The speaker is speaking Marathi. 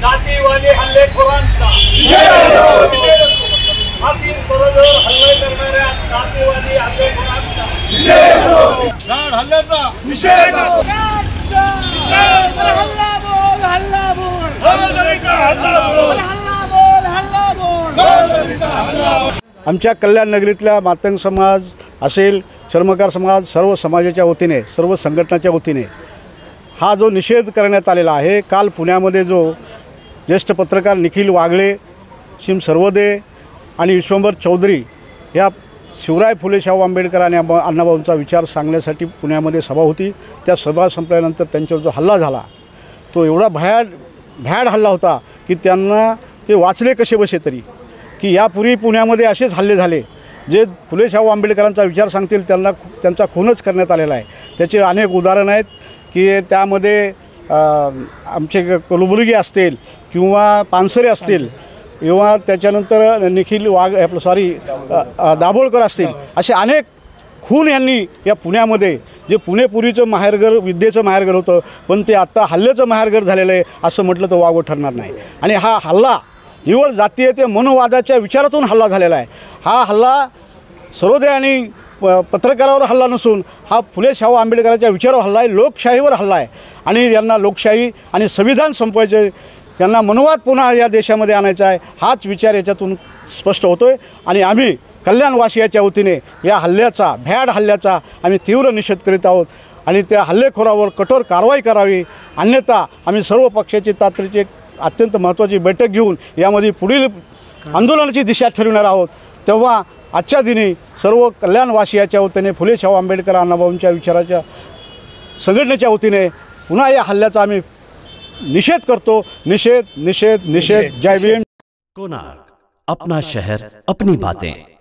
जातीवादी हल्लेखोरांचा हातीन बरोबर हल्ले करणाऱ्या जातीवादी हल्लेखोरांचा हल्ल्याचा निषेध आमच्या कल्याण नगरीतल्या मातंग समाज असेल, चर्मकार समाज, सर्व समाजाच्या वतीने, सर्व संघटनाच्या वतीने हा जो निषेध करण्यात आलेला आहे। काल पुण्यामध्ये जो ज्येष्ठ पत्रकार निखिल वागळे, शिम सर्वदे आणि विश्वंभर चौधरी या शिवराय फुले शाहू आंबेडकर आणि अण्णाभाऊंचा विचार सांगण्यासाठी पुण्यामध्ये सभा होती। त्या सभा संपल्यानंतर त्यांच्यावर जो हल्ला झाला तो एवढा भयाड हल्ला होता की त्यांना ते वाचले कसे बसे तरी, की यापूर्वी पुण्यामध्ये असेच हल्ले झाले जे फुले शाहू आंबेडकरांचा विचार सांगतील त्यांचा खूनच करण्यात आलेला आहे। त्याचे अनेक उदाहरण आहेत की त्यामध्ये आमचे कलबुर्गी असतील किंवा पानसरे असतील किंवा त्याच्यानंतर निखिल दाभोळकर असतील, असे अनेक खून यांनी या पुण्यामध्ये, जे पुणेपूर्वीचं माहेरघर विद्येचं माहेरघर होतं पण ते आत्ता हल्ल्याचं माहेरघर झालेलं आहे असं म्हटलं तर वावगं ठरणार नाही। आणि हा हल्ला निवड जातीय ते मनोवादाच्या विचारातून हल्ला झालेला आहे। हा हल्ला सर्वोदय आणि पत्रकारावर हल्ला नसून हा फुले शाहू आंबेडकरांच्या विचारावर हल्ला आहे, लोकशाहीवर हल्ला आहे। आणि यांना लोकशाही आणि संविधान संपवायचे, त्यांना मनोवाद पुन्हा या देशामध्ये आणायचा आहे, हाच विचार याच्यातून स्पष्ट होतो आहे। आणि आम्ही कल्याणवासियाच्या वतीने या हल्ल्याचा, भ्याड हल्ल्याचा आम्ही तीव्र निषेध करीत आहोत आणि त्या हल्लेखोरावर कठोर कारवाई करावी, अन्यथा आम्ही सर्व पक्षाची तातडीची एक अत्यंत महत्त्वाची बैठक घेऊन यामध्ये पुढील आंदोलनाची दिशा ठरविणार आहोत। तेव्हा आजच्या दिनी सर्व कल्याणवासियाच्या वतीने फुले शाहू आंबेडकर अण्णाभाऊंच्या विचाराच्या संघटनेच्या वतीने पुन्हा या हल्ल्याचा आम्ही निषेध करतो। निषेध निषेध निषेध। जय भीम। कोणार्क, अपना शहर अपनी बातें।